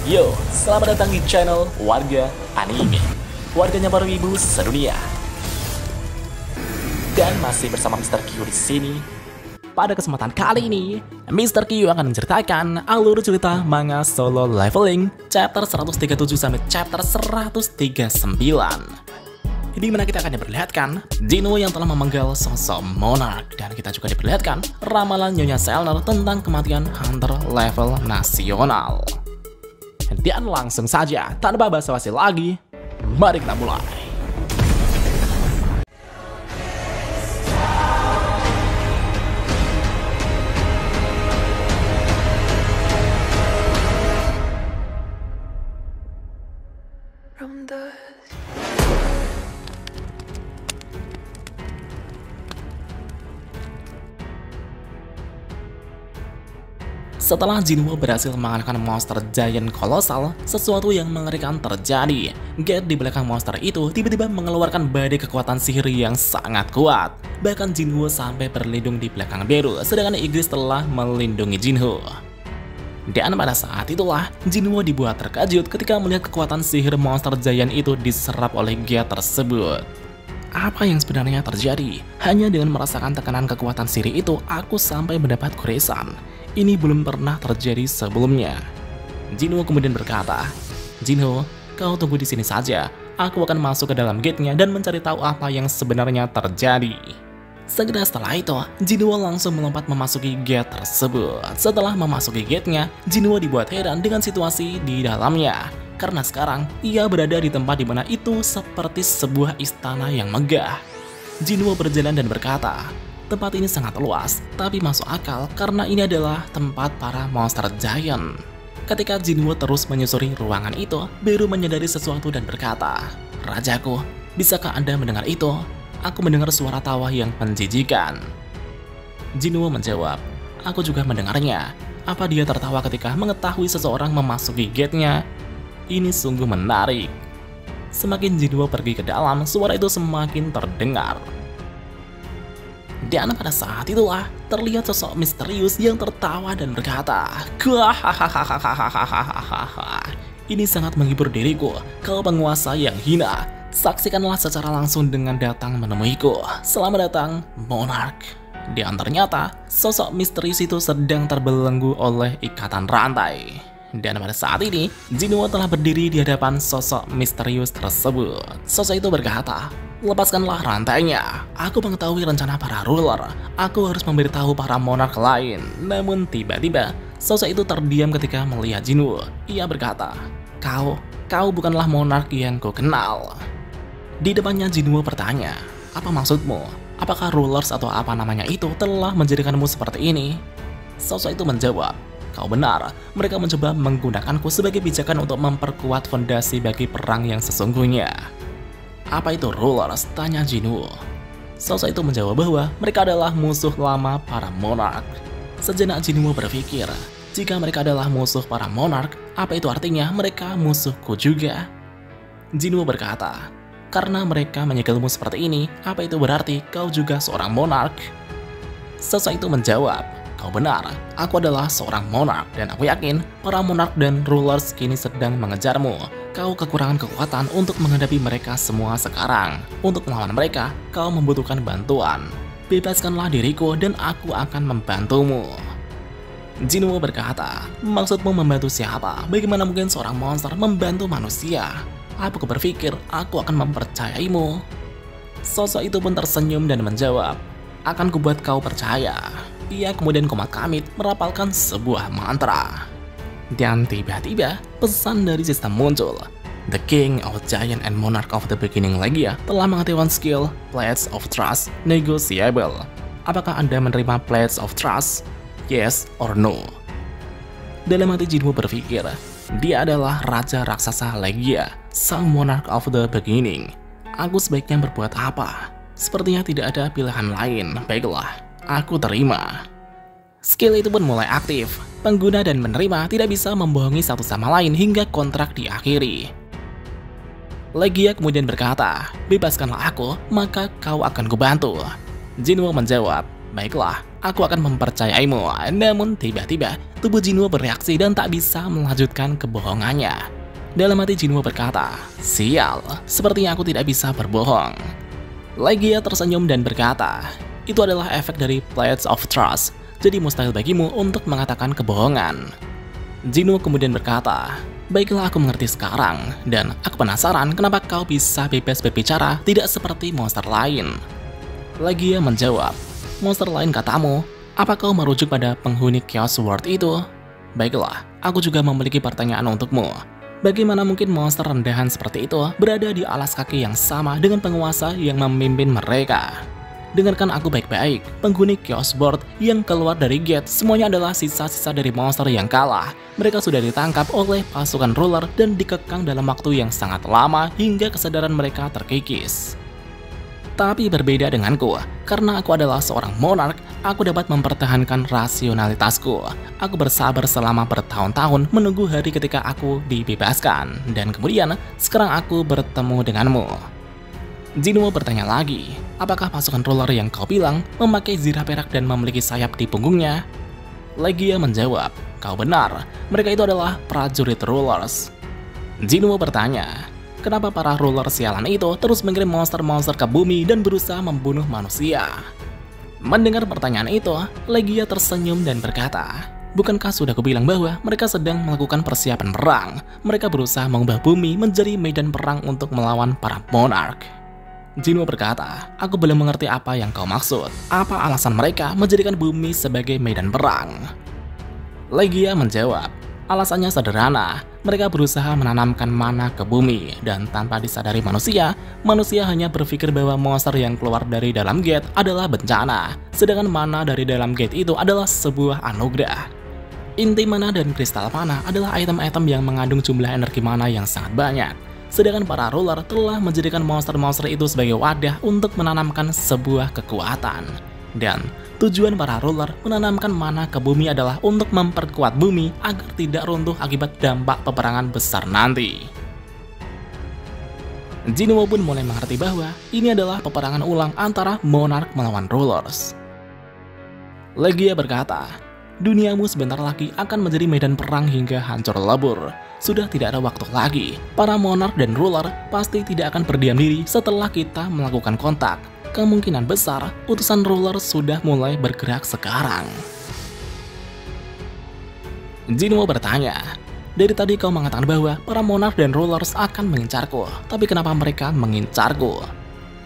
Yo, selamat datang di channel Warga Anime, warganya para wibu sedunia. Dan masih bersama Mr. Q di sini. Pada kesempatan kali ini, Mr. Q akan menceritakan alur cerita manga Solo Leveling chapter 137 sampai chapter 139. Di mana kita akan diperlihatkan Jinwoo yang telah memenggal sosok Monarch, dan kita juga diperlihatkan ramalan Nyonya Selner tentang kematian Hunter level nasional. Dan langsung saja, tanpa basa-basi lagi, mari kita mulai. Setelah Jinwoo berhasil mengalahkan monster giant kolosal, sesuatu yang mengerikan terjadi. Gate di belakang monster itu tiba-tiba mengeluarkan badai kekuatan sihir yang sangat kuat. Bahkan Jinwoo sampai berlindung di belakang Beru, sedangkan Igris telah melindungi Jinwoo. Dan pada saat itulah, Jinwoo dibuat terkejut ketika melihat kekuatan sihir monster giant itu diserap oleh Gate tersebut. Apa yang sebenarnya terjadi? Hanya dengan merasakan tekanan kekuatan sihir itu, aku sampai mendapat goresan. Ini belum pernah terjadi sebelumnya. Jinwoo kemudian berkata, "Jinwoo, kau tunggu di sini saja. Aku akan masuk ke dalam gate-nya dan mencari tahu apa yang sebenarnya terjadi." Segera setelah itu, Jinwoo langsung melompat memasuki gate tersebut. Setelah memasuki gate-nya, Jinwoo dibuat heran dengan situasi di dalamnya. Karena sekarang, ia berada di tempat di mana itu seperti sebuah istana yang megah. Jinwoo berjalan dan berkata, "Tempat ini sangat luas, tapi masuk akal karena ini adalah tempat para monster giant." Ketika Jinwoo terus menyusuri ruangan itu, Beru menyadari sesuatu dan berkata, "Rajaku, bisakah Anda mendengar itu? Aku mendengar suara tawa yang menjijikan." Jinwoo menjawab, "Aku juga mendengarnya. Apa dia tertawa ketika mengetahui seseorang memasuki gate-nya? Ini sungguh menarik." Semakin Jinwoo pergi ke dalam, suara itu semakin terdengar. Dan pada saat itulah terlihat sosok misterius yang tertawa dan berkata, "Ini sangat menghibur diriku, kau penguasa yang hina. Saksikanlah secara langsung dengan datang menemuiku. Selamat datang, Monarch." Dan ternyata sosok misterius itu sedang terbelenggu oleh ikatan rantai. Dan pada saat ini, Jinwoo telah berdiri di hadapan sosok misterius tersebut. Sosok itu berkata, "Lepaskanlah rantainya. Aku mengetahui rencana para ruler. Aku harus memberitahu para monark lain." Namun tiba-tiba, sosok itu terdiam ketika melihat Jinwoo. Ia berkata, Kau bukanlah monark yang ku kenal." Di depannya Jinwoo bertanya, "Apa maksudmu? Apakah rulers atau apa namanya itu telah menjadikanmu seperti ini?" Sosok itu menjawab, "Kau benar, mereka mencoba menggunakanku sebagai pijakan untuk memperkuat fondasi bagi perang yang sesungguhnya." "Apa itu rulers?" tanya Jinwoo. Sosok itu menjawab bahwa mereka adalah musuh lama para monark. Sejenak Jinwoo berpikir, jika mereka adalah musuh para monark, apa itu artinya mereka musuhku juga? Jinwoo berkata, "Karena mereka menyegelmu seperti ini, apa itu berarti kau juga seorang monark?" Sosok itu menjawab, "Kau benar, aku adalah seorang monark dan aku yakin para monark dan rulers kini sedang mengejarmu. Kau kekurangan kekuatan untuk menghadapi mereka semua sekarang. Untuk melawan mereka, kau membutuhkan bantuan. Bebaskanlah diriku dan aku akan membantumu." Jinwoo berkata, "Maksudmu membantu siapa? Bagaimana mungkin seorang monster membantu manusia? Aku berpikir aku akan mempercayaimu." Sosok itu pun tersenyum dan menjawab, "Akan kubuat kau percaya." Ia kemudian komat kamit merapalkan sebuah mantra. Dan tiba-tiba pesan dari sistem muncul. "The King of Giant and Monarch of the Beginning Legia telah mengaktifkan skill Pledge of Trust Negotiable. Apakah Anda menerima Pledge of Trust? Yes or no?" Dalam hati Jinwoo berpikir, dia adalah Raja Raksasa Legia, sang Monarch of the Beginning. Aku sebaiknya berbuat apa? Sepertinya tidak ada pilihan lain. Baiklah, aku terima. Skill itu pun mulai aktif. Pengguna dan penerima tidak bisa membohongi satu sama lain hingga kontrak diakhiri. Legia kemudian berkata, "Bebaskanlah aku, maka kau akan kubantu." Jinwoo menjawab, Baiklah, aku akan mempercayaimu. Namun tiba-tiba, tubuh Jinwoo bereaksi dan tak bisa melanjutkan kebohongannya. Dalam hati Jinwoo berkata, sial, sepertinya aku tidak bisa berbohong. Legia tersenyum dan berkata, itu adalah efek dari Pledge of Trust, jadi mustahil bagimu untuk mengatakan kebohongan. Jinwoo kemudian berkata, baiklah aku mengerti sekarang, dan aku penasaran kenapa kau bisa bebas berbicara tidak seperti monster lain. Legia menjawab, monster lain katamu, apa kau merujuk pada penghuni Chaos World itu? Baiklah, aku juga memiliki pertanyaan untukmu. Bagaimana mungkin monster rendahan seperti itu berada di alas kaki yang sama dengan penguasa yang memimpin mereka? Dengarkan aku baik-baik, penghuni Chaos World yang keluar dari gate semuanya adalah sisa-sisa dari monster yang kalah. Mereka sudah ditangkap oleh pasukan ruler dan dikekang dalam waktu yang sangat lama hingga kesadaran mereka terkikis. Tapi berbeda denganku, karena aku adalah seorang monark, aku dapat mempertahankan rasionalitasku. Aku bersabar selama bertahun-tahun menunggu hari ketika aku dibebaskan, dan kemudian sekarang aku bertemu denganmu. Jinwoo bertanya lagi, apakah pasukan ruler yang kau bilang memakai zirah perak dan memiliki sayap di punggungnya? Legia menjawab, kau benar, mereka itu adalah prajurit rulers. Jinwoo bertanya, kenapa para ruler sialan itu terus mengirim monster-monster ke bumi dan berusaha membunuh manusia? Mendengar pertanyaan itu, Legia tersenyum dan berkata, bukankah sudah kubilang bahwa mereka sedang melakukan persiapan perang? Mereka berusaha mengubah bumi menjadi medan perang untuk melawan para monark. Jinwoo berkata, aku belum mengerti apa yang kau maksud. Apa alasan mereka menjadikan bumi sebagai medan perang? Legia menjawab, alasannya sederhana, mereka berusaha menanamkan mana ke bumi, dan tanpa disadari manusia hanya berpikir bahwa monster yang keluar dari dalam gate adalah bencana, sedangkan mana dari dalam gate itu adalah sebuah anugerah. Inti mana dan kristal mana adalah item-item yang mengandung jumlah energi mana yang sangat banyak, sedangkan para ruler telah menjadikan monster-monster itu sebagai wadah untuk menanamkan sebuah kekuatan. Dan tujuan para ruler menanamkan mana ke bumi adalah untuk memperkuat bumi agar tidak runtuh akibat dampak peperangan besar nanti. Jinwoo pun mulai mengerti bahwa ini adalah peperangan ulang antara monark melawan rulers. Legia berkata, duniamu sebentar lagi akan menjadi medan perang hingga hancur lebur. Sudah tidak ada waktu lagi. Para monark dan ruler pasti tidak akan berdiam diri setelah kita melakukan kontak. Kemungkinan besar, utusan ruler sudah mulai bergerak sekarang. Jinwoo bertanya, dari tadi kau mengatakan bahwa para monark dan rulers akan mengincarku, tapi kenapa mereka mengincarku?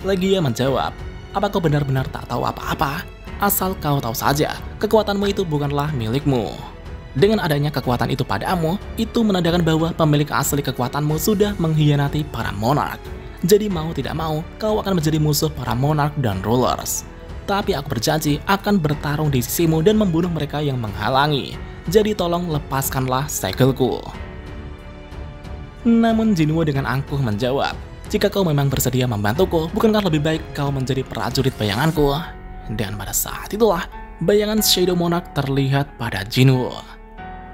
Legia menjawab, apa kau benar-benar tak tahu apa-apa? Asal kau tahu saja, kekuatanmu itu bukanlah milikmu. Dengan adanya kekuatan itu padamu, itu menandakan bahwa pemilik asli kekuatanmu sudah mengkhianati para monark. Jadi mau tidak mau, kau akan menjadi musuh para monark dan rulers. Tapi aku berjanji akan bertarung di sisimu dan membunuh mereka yang menghalangi. Jadi tolong lepaskanlah segelku. Namun Jinwoo dengan angkuh menjawab, jika kau memang bersedia membantuku, bukankah lebih baik kau menjadi prajurit bayanganku? Dan pada saat itulah, bayangan Shadow Monarch terlihat pada Jinwoo.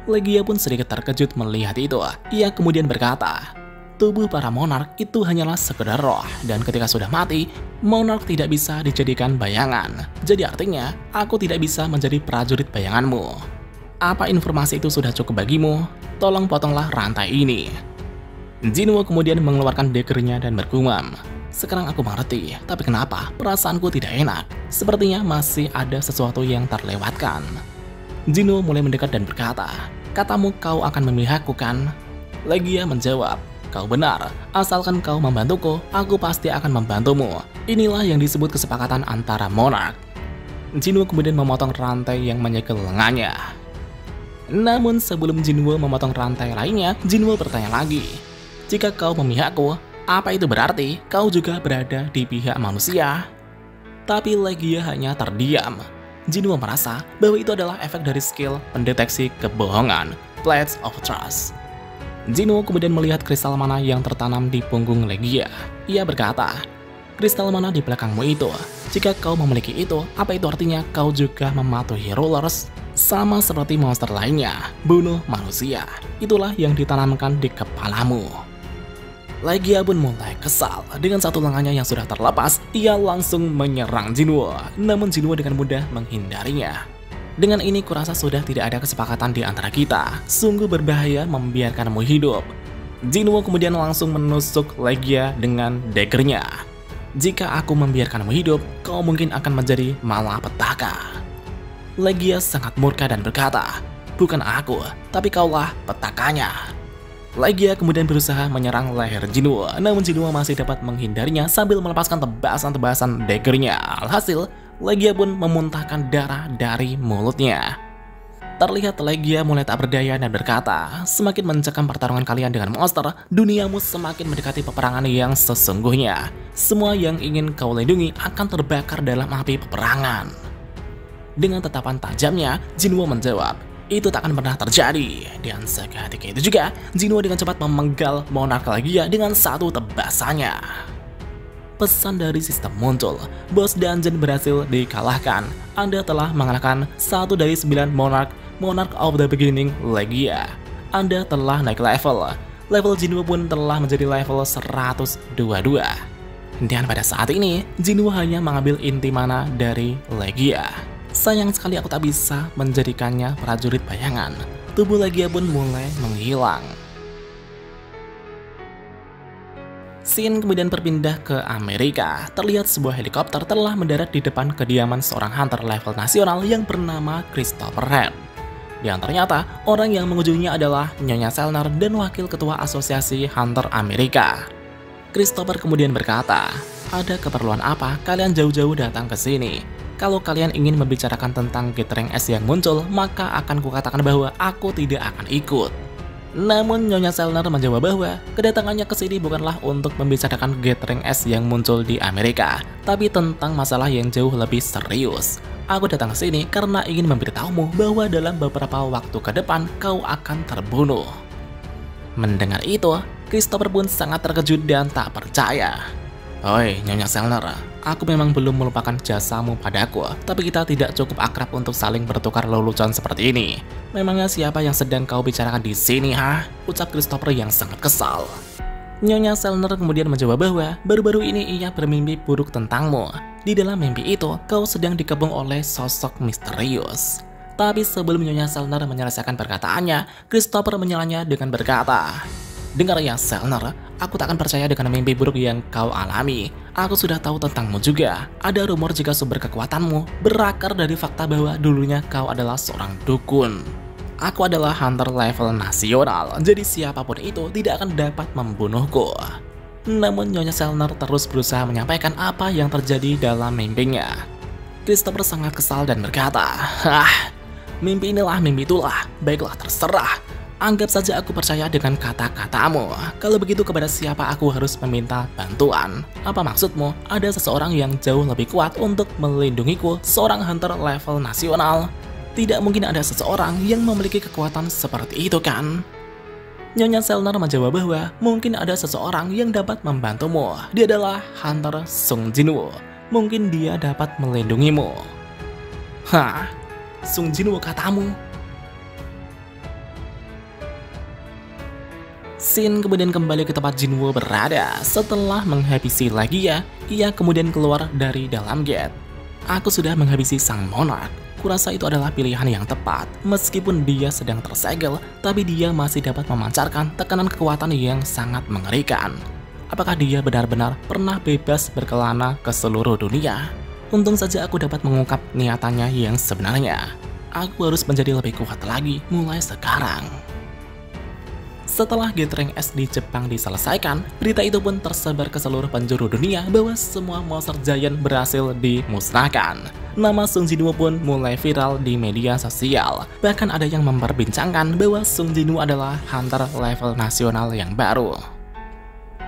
Legia pun sedikit terkejut melihat itu. Ia kemudian berkata, tubuh para monark itu hanyalah sekedar roh, dan ketika sudah mati, monark tidak bisa dijadikan bayangan. Jadi artinya, aku tidak bisa menjadi prajurit bayanganmu. Apa informasi itu sudah cukup bagimu? Tolong potonglah rantai ini. Jinwoo kemudian mengeluarkan daggernya dan bergumam, sekarang aku mengerti, tapi kenapa perasaanku tidak enak? Sepertinya masih ada sesuatu yang terlewatkan. Jinwoo mulai mendekat dan berkata, katamu kau akan memihakku kan? Legia menjawab, kau benar, asalkan kau membantuku, aku pasti akan membantumu. Inilah yang disebut kesepakatan antara monark. Jinwoo kemudian memotong rantai yang menyegel lengannya. Namun sebelum Jinwoo memotong rantai lainnya, Jinwoo bertanya lagi, jika kau memihakku, apa itu berarti kau juga berada di pihak manusia? Tapi Legia hanya terdiam. Jinwoo merasa bahwa itu adalah efek dari skill pendeteksi kebohongan, Pledge of Trust. Jinwoo kemudian melihat kristal mana yang tertanam di punggung Legia. Ia berkata, kristal mana di belakangmu itu? Jika kau memiliki itu, apa itu artinya kau juga mematuhi rulers? Sama seperti monster lainnya, bunuh manusia. Itulah yang ditanamkan di kepalamu. Legia pun mulai kesal. Dengan satu lengannya yang sudah terlepas, ia langsung menyerang Jinwoo. Namun Jinwoo dengan mudah menghindarinya. Dengan ini kurasa sudah tidak ada kesepakatan di antara kita. Sungguh berbahaya membiarkanmu hidup. Jinwoo kemudian langsung menusuk Legia dengan daggernya. Jika aku membiarkanmu hidup, kau mungkin akan menjadi malapetaka. Legia sangat murka dan berkata, bukan aku, tapi kaulah petakanya. Legia kemudian berusaha menyerang leher Jinwoo, namun Jinwoo masih dapat menghindarinya sambil melepaskan tebasan-tebasan daggernya. Alhasil, Legia pun memuntahkan darah dari mulutnya. Terlihat Legia mulai tak berdaya dan berkata, semakin mencekam pertarungan kalian dengan monster, duniamu semakin mendekati peperangan yang sesungguhnya. Semua yang ingin kau lindungi akan terbakar dalam api peperangan. Dengan tatapan tajamnya, Jinwoo menjawab, itu tak akan pernah terjadi. Dan seketika itu juga, Jinwoo dengan cepat memenggal Monarch Legia dengan satu tebasannya. Pesan dari sistem muncul, bos dungeon berhasil dikalahkan. Anda telah mengalahkan 1 dari 9 Monarch of the Beginning Legia. Anda telah naik level. Level Jinwoo pun telah menjadi level 122. Dan pada saat ini, Jinwoo hanya mengambil inti mana dari Legia. Sayang sekali aku tak bisa menjadikannya prajurit bayangan. Tubuh Legia pun mulai menghilang. Scene kemudian berpindah ke Amerika. Terlihat sebuah helikopter telah mendarat di depan kediaman seorang hunter level nasional yang bernama Christopher Wren. Dan ternyata orang yang mengunjunginya adalah Nyonya Selner dan wakil ketua asosiasi hunter Amerika. Christopher kemudian berkata, ada keperluan apa kalian jauh-jauh datang ke sini? Kalau kalian ingin membicarakan tentang Gathering S yang muncul, maka akan kukatakan bahwa aku tidak akan ikut. Namun Nyonya Selner menjawab bahwa kedatangannya ke sini bukanlah untuk membicarakan Gathering S yang muncul di Amerika, tapi tentang masalah yang jauh lebih serius. Aku datang ke sini karena ingin memberitahumu bahwa dalam beberapa waktu ke depan kau akan terbunuh. Mendengar itu, Christopher pun sangat terkejut dan tak percaya. Oi, Nyonya Selner, aku memang belum melupakan jasamu padaku, tapi kita tidak cukup akrab untuk saling bertukar lelucon seperti ini. Memangnya siapa yang sedang kau bicarakan di sini, ha? Ucap Christopher yang sangat kesal. Nyonya Selner kemudian menjawab bahwa baru-baru ini ia bermimpi buruk tentangmu. Di dalam mimpi itu, kau sedang dikepung oleh sosok misterius. Tapi sebelum Nyonya Selner menyelesaikan perkataannya, Christopher menyalanya dengan berkata, dengar ya Selner, aku tak akan percaya dengan mimpi buruk yang kau alami. Aku sudah tahu tentangmu juga. Ada rumor jika sumber kekuatanmu berakar dari fakta bahwa dulunya kau adalah seorang dukun. Aku adalah hunter level nasional, jadi siapapun itu tidak akan dapat membunuhku. Namun Nyonya Selner terus berusaha menyampaikan apa yang terjadi dalam mimpinya. Christopher sangat kesal dan berkata, mimpi inilah mimpi itulah, baiklah terserah. Anggap saja aku percaya dengan kata-katamu. Kalau begitu kepada siapa aku harus meminta bantuan? Apa maksudmu? Ada seseorang yang jauh lebih kuat untuk melindungiku, seorang hunter level nasional. Tidak mungkin ada seseorang yang memiliki kekuatan seperti itu kan? Nyonya Selner menjawab bahwa mungkin ada seseorang yang dapat membantumu. Dia adalah hunter Sung Jinwoo. Mungkin dia dapat melindungimu. Hah? Sung Jinwoo katamu? Scene kemudian kembali ke tempat Jinwoo berada. Setelah menghabisi Legia, ia kemudian keluar dari dalam gate. Aku sudah menghabisi sang monarch. Kurasa itu adalah pilihan yang tepat. Meskipun dia sedang tersegel, tapi dia masih dapat memancarkan tekanan kekuatan yang sangat mengerikan. Apakah dia benar-benar pernah bebas berkelana ke seluruh dunia? Untung saja aku dapat mengungkap niatannya yang sebenarnya. Aku harus menjadi lebih kuat lagi mulai sekarang. Setelah Gathering S di Jepang diselesaikan, berita itu pun tersebar ke seluruh penjuru dunia bahwa semua monster giant berhasil dimusnahkan. Nama Sung Jinwoo pun mulai viral di media sosial. Bahkan ada yang memperbincangkan bahwa Sung Jinwoo adalah hunter level nasional yang baru.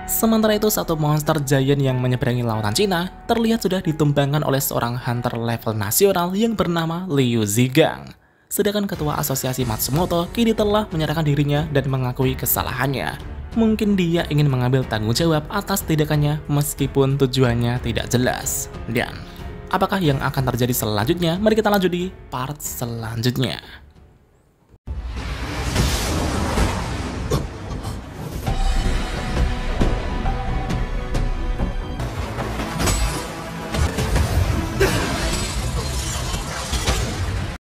Sementara itu, satu monster giant yang menyeberangi lautan Cina terlihat sudah ditumbangkan oleh seorang hunter level nasional yang bernama Liu Zigang. Sedangkan ketua asosiasi Matsumoto kini telah menyerahkan dirinya dan mengakui kesalahannya. Mungkin dia ingin mengambil tanggung jawab atas tindakannya meskipun tujuannya tidak jelas. Dan apakah yang akan terjadi selanjutnya? Mari kita lanjut di part selanjutnya.